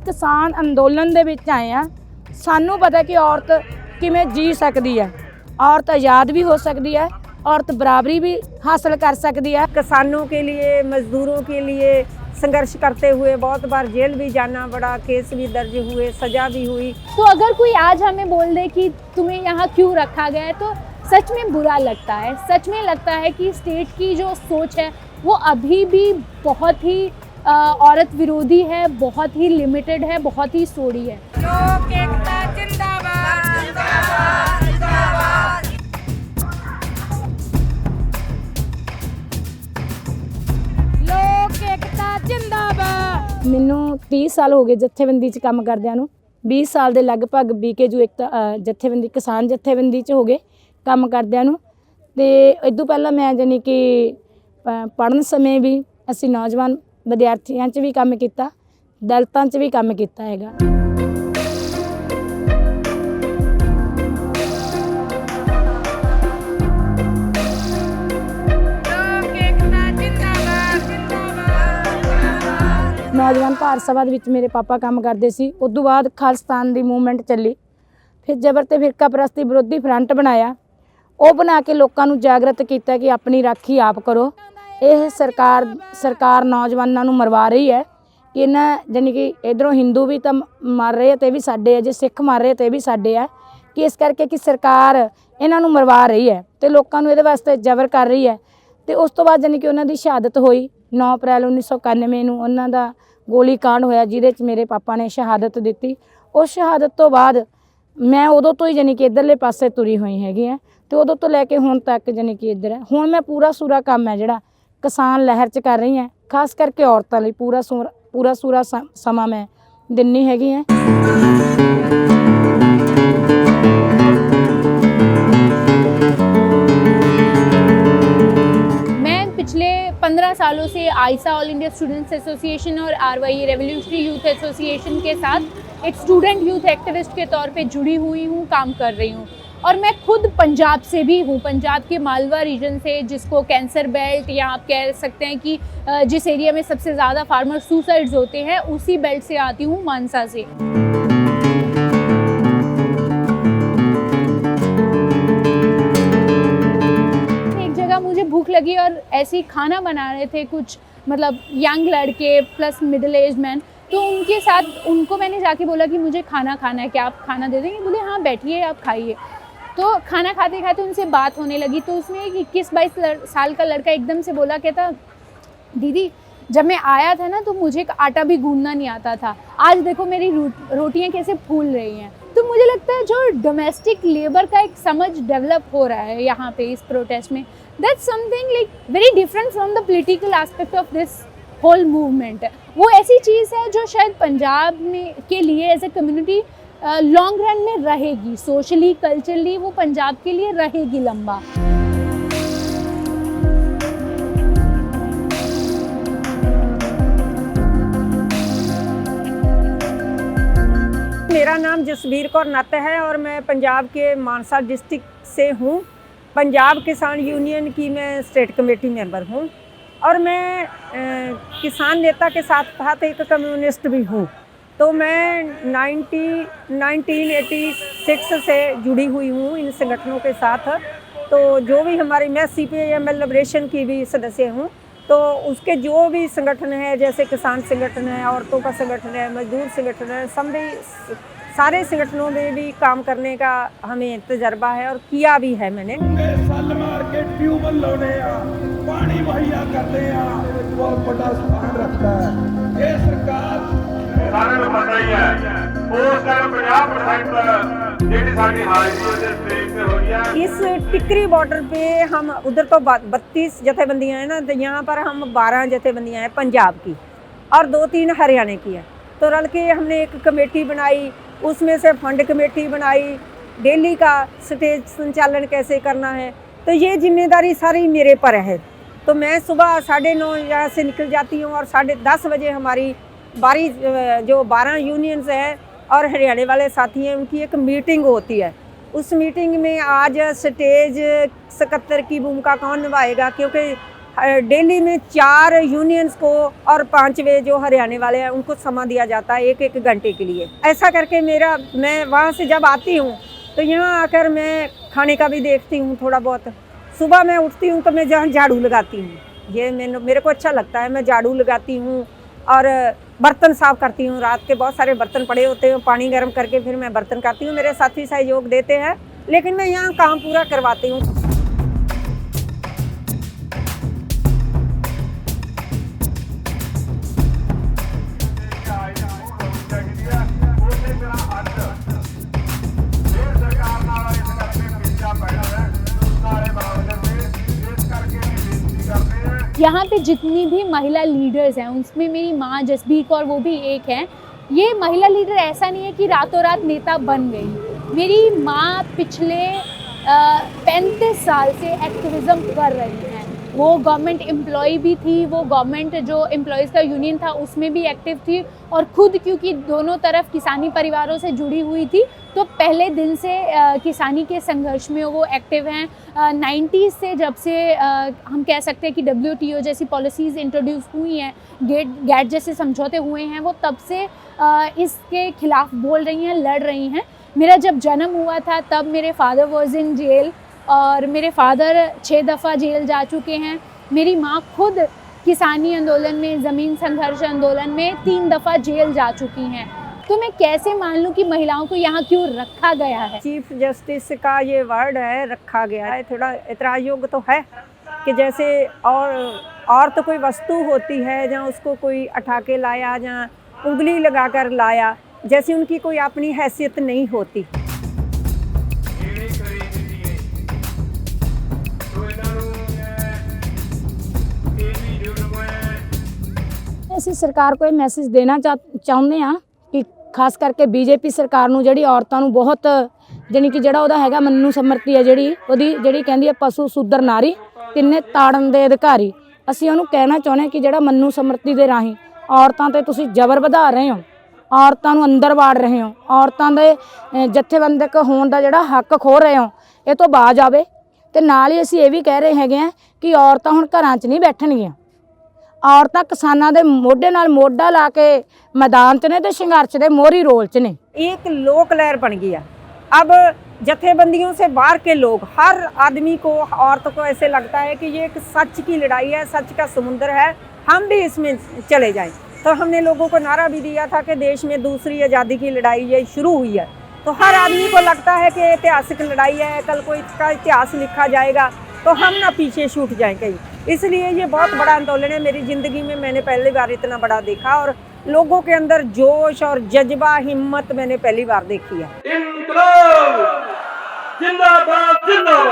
किसान अंदोलन दे विच आए हैं। सानू पता कि औरत किवें जी सकदी है, औरत आज़ाद भी हो सकती है, औरत बराबरी भी हासिल कर सकती है। किसानों के लिए, मजदूरों के लिए संघर्ष करते हुए बहुत बार जेल भी जाना पड़ा, केस भी दर्ज हुए, सजा भी हुई। तो अगर कोई आज हमें बोल दे कि तुम्हें यहाँ क्यों रखा गया है, तो सच में बुरा लगता है। सच में लगता है कि स्टेट की जो सोच है वो अभी भी बहुत ही औरत विरोधी है, बहुत ही लिमिटेड है, बहुत ही सोड़ी है। लोक एकता जिंदाबाद, जिंदाबाद, जिंदाबाद। लोक एकता जिंदाबाद। मैनू 30 साल हो गए जत्थेबंदी च काम करदियां नूं। 20 साल दे लगभग बीकेजू एकता जत्थेबंदी किसान जत्थेबंदी च हो गए काम करदियां नूं। ते इदों पहला मैं जानी कि पढ़न समय भी असीं नौजवान विद्यार्थियों च भी काम किया, दलितां च भी काम किया हैगा। नौजवान भारत सभा दे विच मेरे पापा काम करते सी। उदों बाद खालिस्तान दी मूवमेंट चली, फिर जबर ते फिरका परस्ती विरोधी फ्रंट बनाया। वो बना के लोगों नूं जागृत किया कि अपनी राखी आप करो। यह सरकार नौजवानों नूं मरवा रही है कि इन्हां जानी कि इधरों हिंदू भी तो मर रहे ते भी साडे है, जे सिख मर रहे ते भी साडे है, कि इस करके कि सरकार इन्हां नूं मरवा रही है तो लोगों नूं इहदे वास्ते जबर कर रही है। तो उस तो बाद जानी कि उन्हां दी शहादत होई 9 अप्रैल 1991 नूं उन्हां दा गोली कांड होया, जिहदे च मेरे पापा ने शहादत दित्ती। उस शहादत तो बाद मैं उदों तो ही जानी कि इधरले पासे तुरी हुई हैगी है, तो उदों तो लैके हुण तक जानी कि इधर है। हुण मैं पूरा सूरा काम है जिहड़ा किसान लहर च कर रही हैं, खास करके औरतों लिए पूरा सूरा समा मैं दिन्नी हैगी है। मैं पिछले 15 सालों से आइसा ऑल इंडिया स्टूडेंट्स एसोसिएशन और RYE रेवोल्यूशनरी यूथ एसोसिएशन के साथ एक स्टूडेंट यूथ एक्टिविस्ट के तौर पे जुड़ी हुई हूँ, काम कर रही हूँ। और मैं खुद पंजाब से भी हूँ, पंजाब के मालवा रीजन से, जिसको कैंसर बेल्ट या आप कह सकते हैं कि जिस एरिया में सबसे ज़्यादा फार्मर सुसाइड्स होते हैं, उसी बेल्ट से आती हूँ, मानसा से। एक जगह मुझे भूख लगी और ऐसे ही खाना बना रहे थे कुछ मतलब यंग लड़के प्लस मिडिल एज मैन, तो उनके साथ उनको मैंने जाके बोला कि मुझे खाना खाना है, क्या आप खाना दे देंगे? बोले हाँ बैठिए आप खाइए। तो खाना खाते खाते उनसे बात होने लगी, तो उसमें एक 21-22 साल का लड़का एकदम से बोला, कहता दीदी जब मैं आया था ना तो मुझे आटा भी गूंदना नहीं आता था, आज देखो मेरी रोटियां कैसे फूल रही हैं। तो मुझे लगता है जो डोमेस्टिक लेबर का एक समझ डेवलप हो रहा है यहाँ पे इस प्रोटेस्ट में, that's something like very different from the political aspect of this whole movement. वो ऐसी चीज़ है जो शायद पंजाब में के लिए as a community long run में रहेगी, सोशली कल्चरली वो पंजाब के लिए रहेगी लंबा। मेरा नाम जसबीर कौर नत्त है और मैं पंजाब के मानसा डिस्ट्रिक्ट से हूँ। पंजाब किसान यूनियन की मैं स्टेट कमेटी मेंबर हूँ और मैं किसान नेता के साथ साथ एक कम्युनिस्ट भी हूँ। तो मैं 1986 से जुड़ी हुई हूँ इन संगठनों के साथ। तो जो भी हमारी, मैं CPIML लिबरेशन की भी सदस्य हूँ, तो उसके जो भी संगठन है, जैसे किसान संगठन है, औरतों का संगठन है, मजदूर संगठन है, सारे संगठनों में भी काम करने का हमें तजर्बा है और किया भी है मैंने। सल मार के ट्यूबल लाने पानी मुहैया करते हैं, बहुत बड़ा स्थान रखता है ये सरकार। सारे को पता ही है उस टाइम 50% जेडी साडी हाजिरी उस स्टेज पे हो गया। इस टिकरी बॉर्डर पे हम उधर तो 32 जथेबंदियां हैं ना, तो यहाँ पर हम 12 जथेबंदियां हैं पंजाब की और 2-3 हरियाणा की है। तो रल के हमने एक कमेटी बनाई, उसमें से फंड कमेटी बनाई, डेली का स्टेज संचालन कैसे करना है, तो ये जिम्मेदारी सारी मेरे पर है। तो मैं सुबह 9:30 यहाँ से निकल जाती हूँ और 10:30 बजे हमारी बारी जो 12 यूनियंस हैं और हरियाणा वाले साथी हैं, उनकी एक मीटिंग होती है। उस मीटिंग में आज स्टेज सकत्तर की भूमिका कौन निभाएगा, क्योंकि दिल्ली में 4 यूनियंस को और 5वें जो हरियाणा वाले हैं उनको समा दिया जाता है 1-1 घंटे के लिए। ऐसा करके मैं वहाँ से जब आती हूँ तो यहाँ आकर मैं खाने का भी देखती हूँ थोड़ा बहुत। सुबह मैं उठती हूँ तो मैं जहाँ झाड़ू लगाती हूँ, ये मेरे को अच्छा लगता है। मैं झाड़ू लगाती हूँ और बर्तन साफ करती हूँ। रात के बहुत सारे बर्तन पड़े होते हैं, पानी गर्म करके फिर मैं बर्तन करती हूँ। मेरे साथी सहयोग देते हैं, लेकिन मैं यहाँ काम पूरा करवाती हूँ। यहाँ पे जितनी भी महिला लीडर्स हैं उसमें मेरी माँ जसबीर कौर वो भी एक हैं। ये महिला लीडर ऐसा नहीं है कि रातों रात नेता बन गई। मेरी माँ पिछले 35 साल से एक्टिविज़्म कर रही हैं। वो गवर्नमेंट एम्प्लॉय भी थी, वो गवर्नमेंट जो एम्प्लॉयज़ का यूनियन था उसमें भी एक्टिव थी, और ख़ुद क्योंकि दोनों तरफ किसानी परिवारों से जुड़ी हुई थी तो पहले दिन से किसानी के संघर्ष में वो एक्टिव हैं। 90s से जब से हम कह सकते हैं कि WTO जैसी पॉलिसीज़ इंट्रोड्यूस हुई हैं, गैट जैसे समझौते हुए हैं, वो तब से इसके खिलाफ बोल रही हैं, लड़ रही हैं। मेरा जब जन्म हुआ था तब मेरे फादर वॉज इन जेल, और मेरे फादर 6 दफ़ा जेल जा चुके हैं। मेरी माँ खुद किसानी आंदोलन में, ज़मीन संघर्ष आंदोलन में 3 दफ़ा जेल जा चुकी हैं। तो मैं कैसे मान लूँ कि महिलाओं को यहाँ क्यों रखा गया है? चीफ जस्टिस का ये वर्ड है, रखा गया है, थोड़ा इतराज़ योग्य तो है कि जैसे और तो कोई वस्तु होती है जहाँ उसको कोई उठा के लाया, जहाँ उंगली लगाकर लाया, जैसे उनकी कोई अपनी हैसियत नहीं होती। ਅਸੀਂ ਸਰਕਾਰ को ਇਹ ਮੈਸੇਜ ਦੇਣਾ ਚਾਹੁੰਦੇ ਹਾਂ ਕਿ ਖਾਸ ਕਰਕੇ ਬੀਜੇਪੀ ਸਰਕਾਰ ਨੂੰ, ਜਿਹੜੀ ਔਰਤਾਂ ਨੂੰ ਬਹੁਤ ਜਾਣੀ ਕਿ ਜਿਹੜਾ ਉਹਦਾ ਹੈਗਾ ਮੰਨੂ ਸਮਰਤੀ ਹੈ, ਜਿਹੜੀ ਕਹਿੰਦੀ ਹੈ ਪਸ਼ੂ ਸ਼ੂਦਰ ਨਾਰੀ ਤਿੰਨੇ ਤਾੜਨ ਦੇ ਅਧਿਕਾਰੀ। ਅਸੀਂ ਉਹਨੂੰ ਕਹਿਣਾ ਚਾਹੁੰਦੇ ਹਾਂ ਕਿ ਜਿਹੜਾ ਮੰਨੂ ਸਮਰਤੀ ਦੇ ਰਾਹੀਂ ਔਰਤਾਂ ਤੇ ਤੁਸੀਂ ਜ਼ਬਰ ਵਧਾ ਰਹੇ ਹੋ, ਔਰਤਾਂ ਨੂੰ ਅੰਦਰ ਵਾੜ ਰਹੇ ਹੋ, ਔਰਤਾਂ ਦੇ ਜਥੇਬੰਦਕ ਹੋਣ ਦਾ ਜਿਹੜਾ ਹੱਕ ਖੋਹ ਰਹੇ ਹੋ, ਇਹ ਤੋਂ ਬਾਜ਼ ਆਵੇ। ਤੇ ਨਾਲ ਹੀ ਅਸੀਂ ਇਹ ਵੀ ਕਹਿ ਰਹੇ ਹੈਗੇ ਆ ਕਿ ਔਰਤਾਂ ਹੁਣ ਘਰਾਂ 'ਚ ਨਹੀਂ ਬੈਠਣਗੀਆਂ। ਔਰਤਾਂ ਕਿਸਾਨਾਂ ਦੇ ਮੋਢੇ ਨਾਲ ਮੋਢਾ ਲਾ ਕੇ मैदान च ने तो संघर्ष के मोहरी रोल च ने। एक लोक लहर बन गया। अब जथेबंदियों से बाहर के लोग, हर आदमी को, औरत को ऐसे लगता है कि ये एक सच की लड़ाई है, सच का समुंदर है, हम भी इसमें चले जाएं। तो हमने लोगों को नारा भी दिया था कि देश में दूसरी आज़ादी की लड़ाई ये शुरू हुई है। तो हर आदमी को लगता है कि ऐतिहासिक लड़ाई है, कल को इसका इतिहास लिखा जाएगा तो हम ना पीछे छूट जाएं कहीं। इसलिए ये बहुत बड़ा आंदोलन है। मेरी ज़िंदगी में मैंने पहली बार इतना बड़ा देखा, और लोगों के अंदर जोश और जज्बा, हिम्मत मैंने पहली बार देखी है। इनकलाब जिंदाबाद जिंदाबाद।